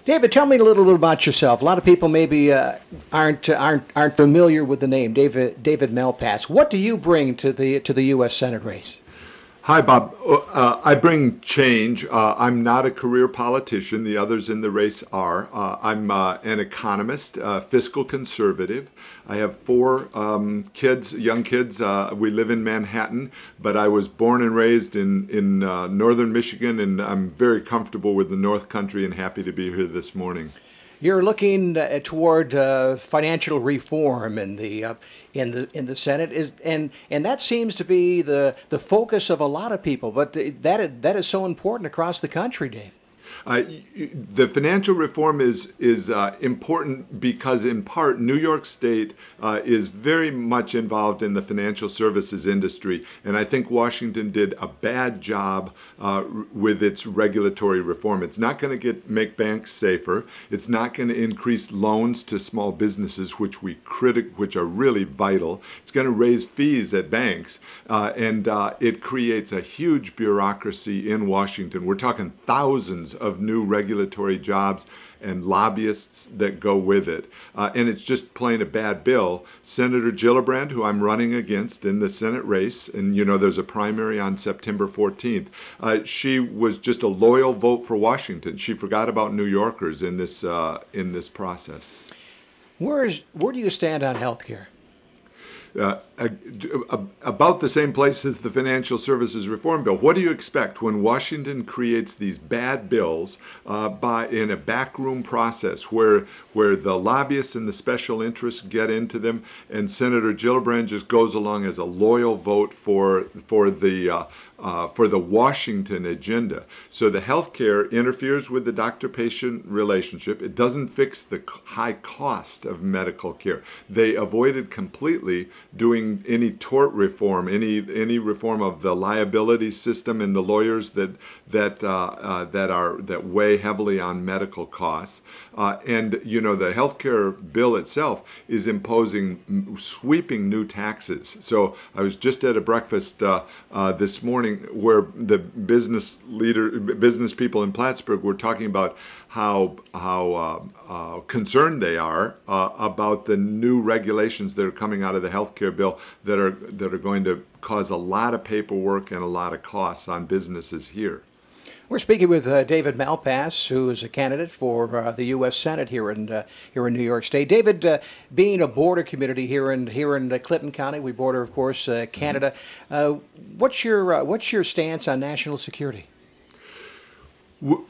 David, tell me a little bit about yourself. A lot of people maybe aren't familiar with the name David Malpass. What do you bring to the U.S. Senate race? Hi, Bob. I bring change. I'm not a career politician. The others in the race are. I'm an economist, fiscal conservative. I have four kids, young kids. We live in Manhattan, but I was born and raised in northern Michigan, and I'm very comfortable with the North Country and happy to be here this morning. You're looking toward financial reform in the Senate and that seems to be the focus of a lot of people. But that is so important across the country, Dave. Uh, the financial reform is important because, in part, New York State is very much involved in the financial services industry, and I think Washington did a bad job with its regulatory reform. It's not going to make banks safer. It's not going to increase loans to small businesses, which are really vital. It's going to raise fees at banks, and it creates a huge bureaucracy in Washington. We're talking thousands of new regulatory jobs and lobbyists that go with it. And it's just plain a bad bill. Senator Gillibrand, who I'm running against in the Senate race, and you know there's a primary on September 14th, she was just a loyal vote for Washington. She forgot about New Yorkers in this process. Where do you stand on health care? uh, about the same place as the Financial Services Reform Bill. What do you expect when Washington creates these bad bills in a backroom process where the lobbyists and the special interests get into them, and Senator Gillibrand just goes along as a loyal vote for the Washington agenda. So the health care interferes with the doctor-patient relationship. It doesn't fix the high cost of medical care. They avoided completely doing any tort reform, any reform of the liability system and the lawyers that weigh heavily on medical costs. And you know, the health care bill itself is imposing sweeping new taxes. So I was just at a breakfast this morning where the business people in Plattsburgh were talking about how concerned they are about the new regulations that are coming out of the healthcare bill that are going to cause a lot of paperwork and a lot of costs on businesses here. We're speaking with David Malpass, who is a candidate for the U.S. Senate here in New York State. David, being a border community here in Clinton County, we border, of course, Canada. What's your stance on national security?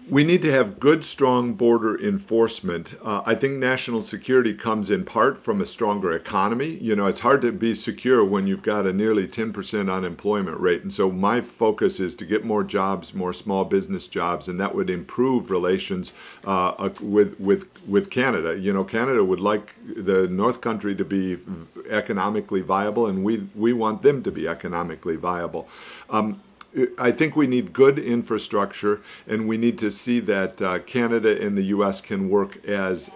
We need to have good, strong border enforcement. I think national security comes in part from a stronger economy. You know, it's hard to be secure when you've got a nearly 10% unemployment rate. And so my focus is to get more jobs, more small business jobs, and that would improve relations with Canada. You know, Canada would like the North Country to be economically viable, and we want them to be economically viable. I think we need good infrastructure, and we need to see that Canada and the U.S. can work as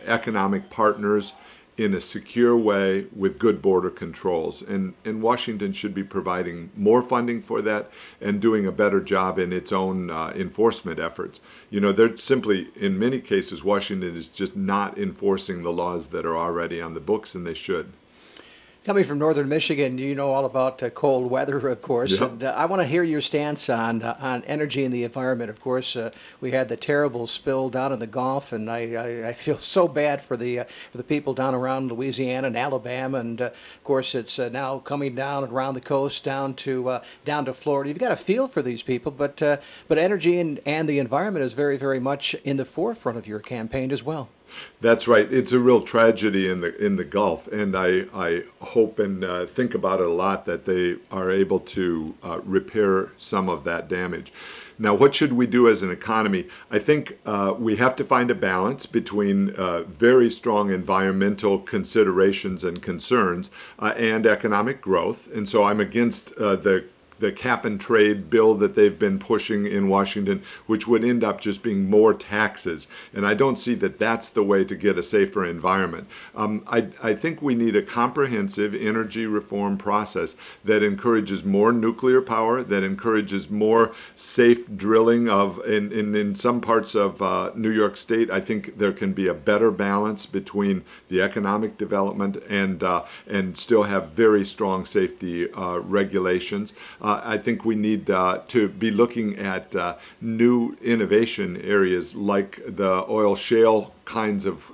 economic partners in a secure way with good border controls. And Washington should be providing more funding for that and doing a better job in its own enforcement efforts. You know, they're simply, in many cases, Washington is just not enforcing the laws that are already on the books, and they should. Coming from northern Michigan, you know all about cold weather, of course, Yep. and I want to hear your stance on energy and the environment. Of course, we had the terrible spill down in the Gulf, and I feel so bad for the people down around Louisiana and Alabama, and of course it's now coming down around the coast down to Florida. You've got a feel for these people, but energy and the environment is very, very much in the forefront of your campaign as well. That's right. It's a real tragedy in the Gulf, and I hope and think about it a lot that they are able to repair some of that damage. Now, what should we do as an economy? I think we have to find a balance between very strong environmental considerations and concerns and economic growth. And so I'm against the the cap and trade bill that they've been pushing in Washington, which would end up just being more taxes. And I don't see that that's the way to get a safer environment. I think we need a comprehensive energy reform process that encourages more nuclear power, that encourages more safe drilling of, in some parts of New York State, I think there can be a better balance between the economic development and still have very strong safety regulations. I think we need to be looking at new innovation areas like the oil shale kinds of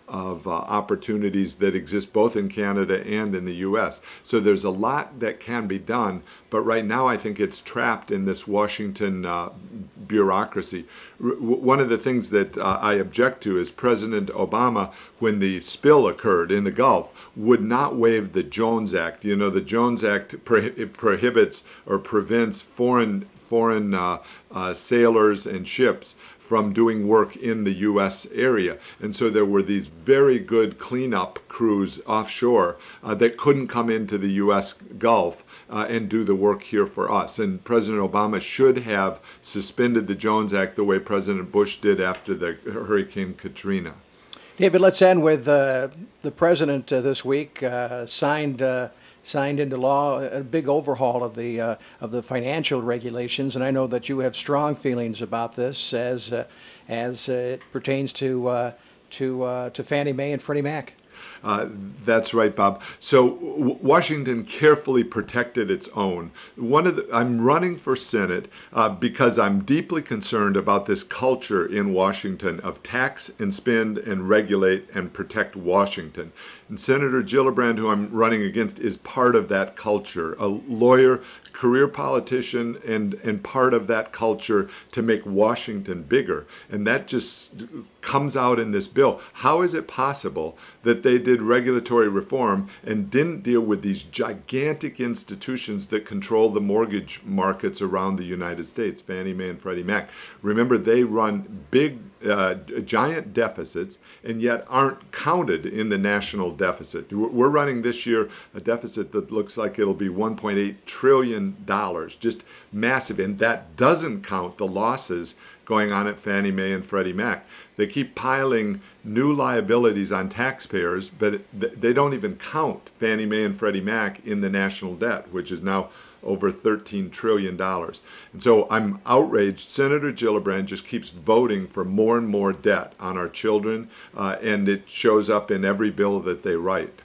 opportunities that exist both in Canada and in the U.S. So there's a lot that can be done, but right now I think it's trapped in this Washington bureaucracy. One of the things that I object to is President Obama, when the spill occurred in the Gulf, would not waive the Jones Act. You know, the Jones Act prohibits or prevents foreign sailors and ships from doing work in the U.S. area. And so there were these very good cleanup crews offshore that couldn't come into the U.S. Gulf and do the work here for us. And President Obama should have suspended the Jones Act the way President Bush did after the Hurricane Katrina. David, let's end with the president this week signed into law a big overhaul of the financial regulations, and I know that you have strong feelings about this as it pertains to Fannie Mae and Freddie Mac. That's right, Bob. So Washington carefully protected its own. I'm running for Senate because I'm deeply concerned about this culture in Washington of tax and spend and regulate and protect Washington. And Senator Gillibrand, who I'm running against, is part of that culture, a lawyer, career politician, and part of that culture to make Washington bigger. And that just comes out in this bill. How is it possible that they did regulatory reform and didn't deal with these gigantic institutions that control the mortgage markets around the United States, Fannie Mae and Freddie Mac? Remember, they run big, giant deficits and yet aren't counted in the national deficit. We're running this year a deficit that looks like it'll be $1.8 trillion, just massive. And that doesn't count the losses going on at Fannie Mae and Freddie Mac. They keep piling new liabilities on taxpayers, but they don't even count Fannie Mae and Freddie Mac in the national debt, which is now over $13 trillion. And so I'm outraged. Senator Gillibrand just keeps voting for more and more debt on our children, and it shows up in every bill that they write.